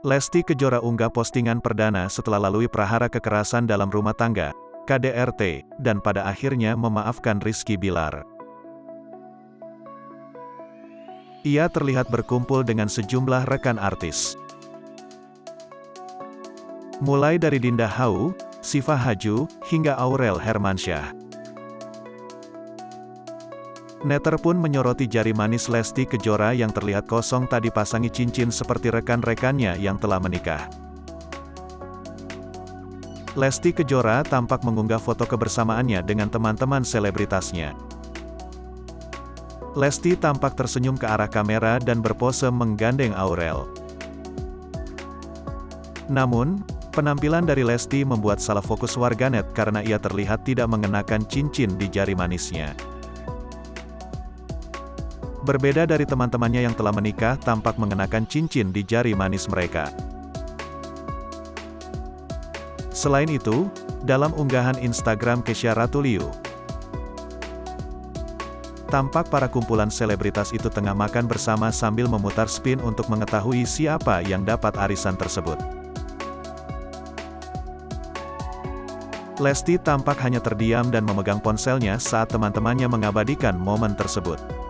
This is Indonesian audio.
Lesti Kejora unggah postingan perdana setelah lalui prahara kekerasan dalam rumah tangga, KDRT, dan pada akhirnya memaafkan Rizky Bilar. Ia terlihat berkumpul dengan sejumlah rekan artis. Mulai dari Dinda Hau, Siva Haju, hingga Aurel Hermansyah. Netter pun menyoroti jari manis Lesti Kejora yang terlihat kosong tak dipasangi cincin seperti rekan-rekannya yang telah menikah. Lesti Kejora tampak mengunggah foto kebersamaannya dengan teman-teman selebritasnya. Lesti tampak tersenyum ke arah kamera dan berpose menggandeng Aurel. Namun, penampilan dari Lesti membuat salah fokus warganet karena ia terlihat tidak mengenakan cincin di jari manisnya. Berbeda dari teman-temannya yang telah menikah tampak mengenakan cincin di jari manis mereka. Selain itu, dalam unggahan Instagram Kesha Ratuliu, tampak para kumpulan selebritas itu tengah makan bersama sambil memutar spin untuk mengetahui siapa yang dapat arisan tersebut. Lesti tampak hanya terdiam dan memegang ponselnya saat teman-temannya mengabadikan momen tersebut.